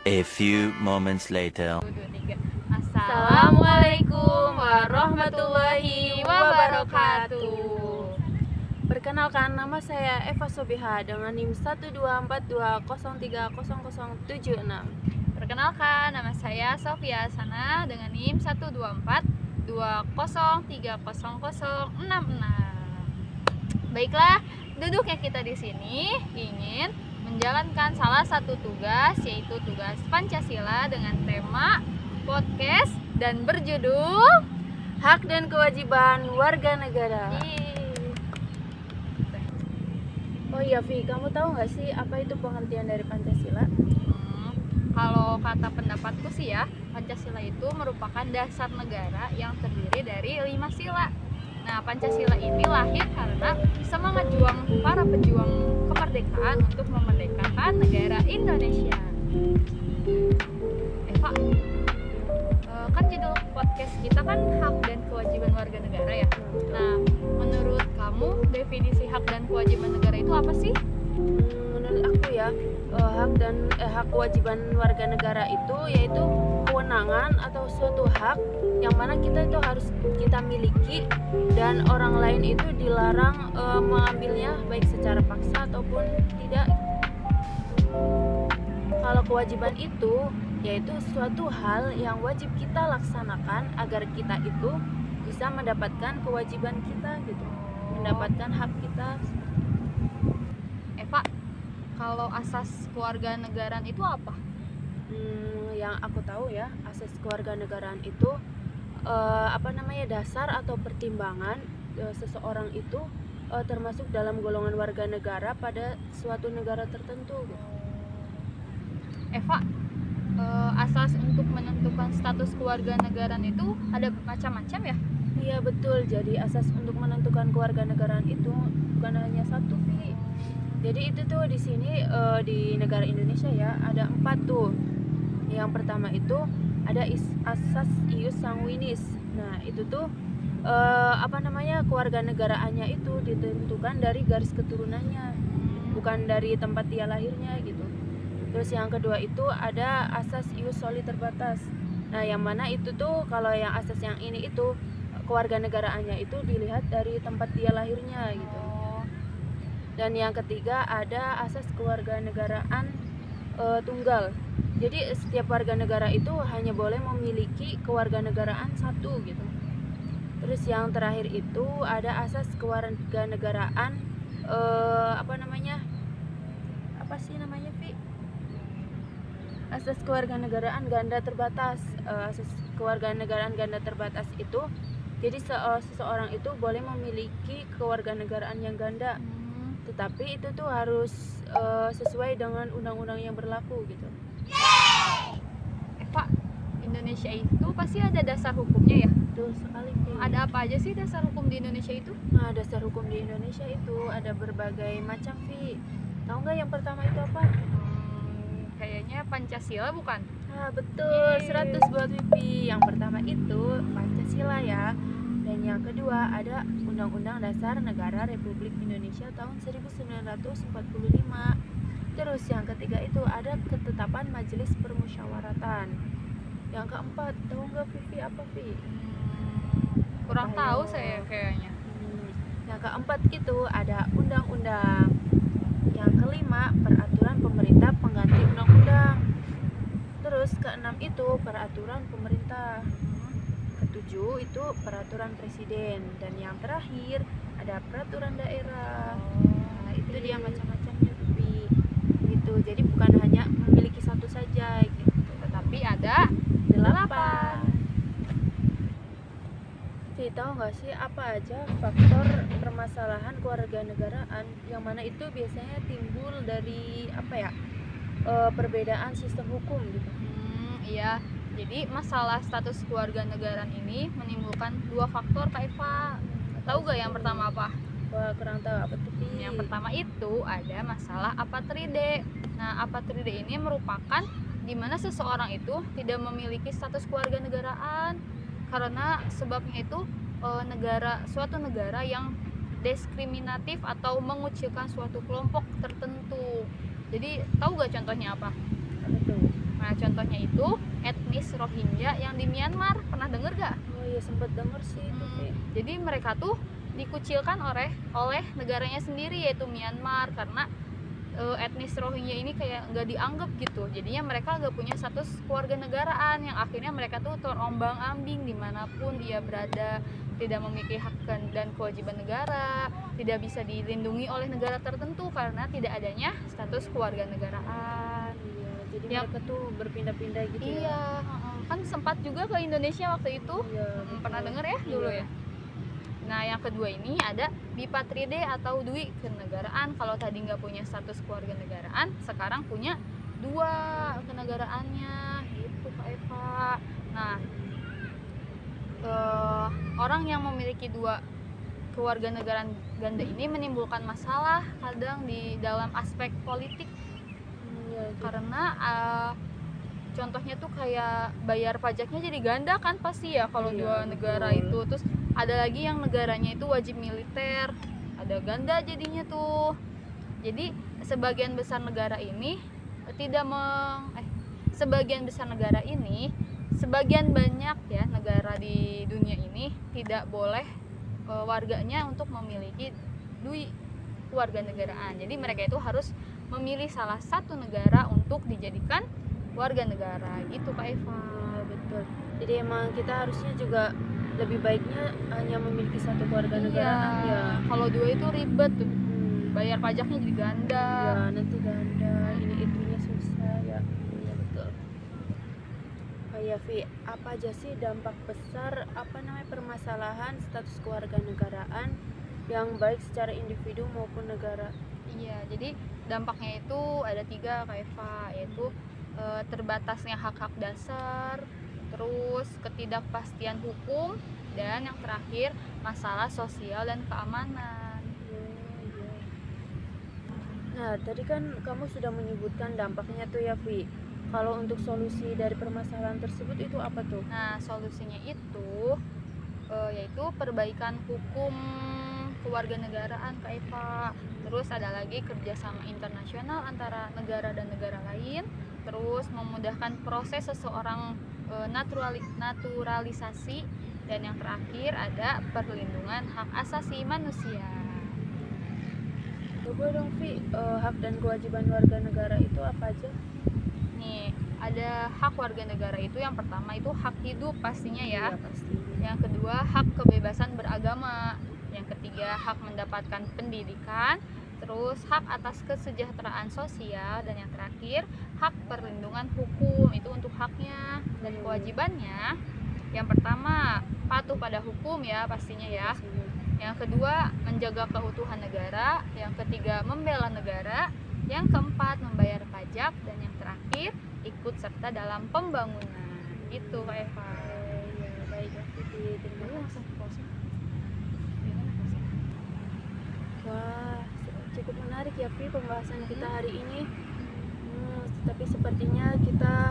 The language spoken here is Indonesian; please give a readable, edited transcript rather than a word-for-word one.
A few moments later. Assalamualaikum warahmatullahi wabarakatuh. Perkenalkan, nama saya Eva Sobiha dengan NIM 1242030300706. Perkenalkan, nama saya Sofia Sana dengan NIM 12420303066. Baiklah, duduknya kita di sini ingin menjalankan salah satu tugas, yaitu tugas Pancasila dengan tema podcast dan berjudul Hak dan kewajiban warga negara. Oh iya Vi, kamu tahu nggak sih apa itu pengertian dari Pancasila? Kalau kata pendapatku sih ya, Pancasila itu merupakan dasar negara yang terdiri dari 5 sila. Nah, Pancasila ini lahir karena semangat juang para pejuang kemerdekaan untuk memerdekakan negara Indonesia. Eva, kan judul podcast kita kan hak dan kewajiban warga negara ya. Nah, menurut kamu definisi hak dan kewajiban negara itu apa sih? Menurut aku ya, hak kewajiban warga negara itu yaitu kewenangan atau suatu hak yang mana kita itu harus kita miliki dan orang lain itu dilarang mengambilnya baik secara paksa ataupun tidak. Kalau kewajiban itu yaitu suatu hal yang wajib kita laksanakan agar kita itu bisa mendapatkan kewajiban kita gitu, mendapatkan hak kita. Eva, kalau asas kewarganegaraan itu apa? Yang aku tahu ya, asas kewarganegaraan itu dasar atau pertimbangan seseorang itu termasuk dalam golongan warga negara pada suatu negara tertentu gitu. Eva, asas untuk menentukan status kewarganegaraan itu ada macam-macam ya? Iya betul, jadi asas untuk menentukan kewarganegaraan itu bukan hanya satu, Vi. Jadi itu tuh di sini di negara Indonesia ya ada 4 tuh. Yang pertama itu ada asas ius sanguinis. Nah itu tuh kewarganegaraannya itu ditentukan dari garis keturunannya, bukan dari tempat dia lahirnya gitu. Terus yang kedua itu ada asas ius soli terbatas. Nah yang mana itu tuh kalau yang asas yang ini itu kewarganegaraannya itu dilihat dari tempat dia lahirnya gitu. Dan yang ketiga ada asas kewarganegaraan tunggal. Jadi setiap warga negara itu hanya boleh memiliki kewarganegaraan satu gitu. Terus yang terakhir itu ada asas kewarganegaraan Vi? Asas kewarganegaraan ganda terbatas. Asas kewarganegaraan ganda terbatas itu jadi seseorang itu boleh memiliki kewarganegaraan yang ganda. Tetapi itu tuh harus sesuai dengan undang-undang yang berlaku gitu. Eva, Indonesia itu pasti ada dasar hukumnya ya? Betul sekali. Ada apa aja sih dasar hukum di Indonesia itu? Nah, dasar hukum di Indonesia itu ada berbagai macam, Vi. Tahu nggak yang pertama itu apa? Kayaknya Pancasila bukan? Nah, betul, 100 buat Vivi. Yang pertama itu Pancasila ya. Dan yang kedua ada Undang-Undang Dasar Negara Republik Indonesia tahun 1945. Terus yang ketiga itu ada Ketetapan Majelis Permusyawaratan. Yang keempat, tahu nggak Vivi apa Vi? Kurang tahu saya kayaknya. Yang keempat itu ada undang-undang. Yang kelima, peraturan pemerintah pengganti undang-undang. Terus keenam itu peraturan pemerintah. Ketujuh itu peraturan presiden. Dan yang terakhir ada peraturan daerah. Nah, itu dia macam-macamnya Vivi. Gitu. Jadi bukan hanya memiliki satu saja gitu, Tetapi ada 8. Vi, tahu nggak sih apa aja faktor permasalahan kewarganegaraan yang mana itu biasanya timbul dari perbedaan sistem hukum gitu? Iya. Jadi masalah status kewarganegaraan ini menimbulkan 2 faktor, Kak Eva. Tahu gak yang pertama apa? Wah, kurang tahu apa tuh Vi? Yang pertama itu ada masalah apatride. Nah, apatride ini merupakan di mana seseorang itu tidak memiliki status kewarganegaraan karena sebabnya itu suatu negara yang diskriminatif atau mengucilkan suatu kelompok tertentu. Jadi tahu gak contohnya apa? Apa tuh? Nah, itu etnis Rohingya yang di Myanmar. Pernah denger gak? Oh iya, sempat denger sih itu, Vi. Jadi mereka tuh dikucilkan oleh negaranya sendiri, yaitu Myanmar, karena etnis Rohingya ini kayak nggak dianggap gitu. Jadinya mereka nggak punya status keluarga negaraan, yang akhirnya mereka tuh terombang-ambing dimanapun dia berada, tidak memiliki hak dan kewajiban negara, tidak bisa dilindungi oleh negara tertentu karena tidak adanya status keluarga negaraan. Iya, jadi Yang- mereka tuh berpindah-pindah gitu ya. Iya, kan sempat juga ke Indonesia waktu itu. Iya, Pernah betul. denger ya dulu Iya. ya. Nah, yang kedua ini ada Bipatride atau Dwi kenegaraan. Kalau tadi nggak punya status keluarga negaraan, sekarang punya 2 kenegaraannya, gitu Kak Eva. Nah, orang yang memiliki 2 keluarga negaraan ganda ini menimbulkan masalah kadang di dalam aspek politik, Iya, karena contohnya tuh kayak bayar pajaknya jadi ganda kan pasti ya kalau Iya, 2 negara betul. itu. Terus ada lagi yang negaranya itu wajib militer, ada ganda jadinya tuh. Jadi sebagian besar negara ini sebagian besar negara ini, sebagian banyak ya negara di dunia ini tidak boleh warganya untuk memiliki keluarga negaraan. Jadi mereka itu harus memilih salah satu negara untuk dijadikan warga negara, gitu Kak Eva. betul. Jadi emang kita harusnya juga lebih baiknya hanya memiliki satu keluarga negaraan ya. Kalau 2 itu ribet tuh, Hmm. bayar pajaknya jadi ganda. Ya, nanti ganda, ini itunya susah ya. Iya, betul. Oh ya, Vi, apa aja sih dampak besar permasalahan status keluarga negaraan yang baik secara individu maupun negara? Iya, jadi dampaknya itu ada 3 Kak Eva, yaitu terbatasnya hak-hak dasar, terus ketidakpastian hukum, dan yang terakhir masalah sosial dan keamanan. Nah, tadi kan kamu sudah menyebutkan dampaknya tuh ya, Vi. Kalau untuk solusi dari permasalahan tersebut itu apa tuh? Nah, solusinya itu yaitu perbaikan hukum kewarganegaraan Kak Eva. Terus ada lagi kerjasama internasional antara negara dan negara lain. Terus memudahkan proses seseorang naturalisasi, dan yang terakhir ada perlindungan hak asasi manusia. Coba dong, Vi, hak dan kewajiban warga negara itu apa aja? Nih, ada hak warga negara itu yang pertama itu hak hidup pastinya ya. Iya, pasti. Yang kedua hak kebebasan beragama. Yang ketiga hak mendapatkan pendidikan. Terus hak atas kesejahteraan sosial, dan yang terakhir hak perlindungan hukum. Itu untuk haknya. Dan kewajibannya, yang pertama patuh pada hukum ya pastinya ya. Yang kedua menjaga keutuhan negara. Yang ketiga membela negara. Yang keempat membayar pajak. Dan yang terakhir ikut serta dalam pembangunan. Gitu Kak Eva. Ya, baik ya, Vi. Terima Jadi kasih. langsung closing. Gimana closing? Wah, cukup menarik ya, Vi, pembahasan kita hari ini. Tapi sepertinya kita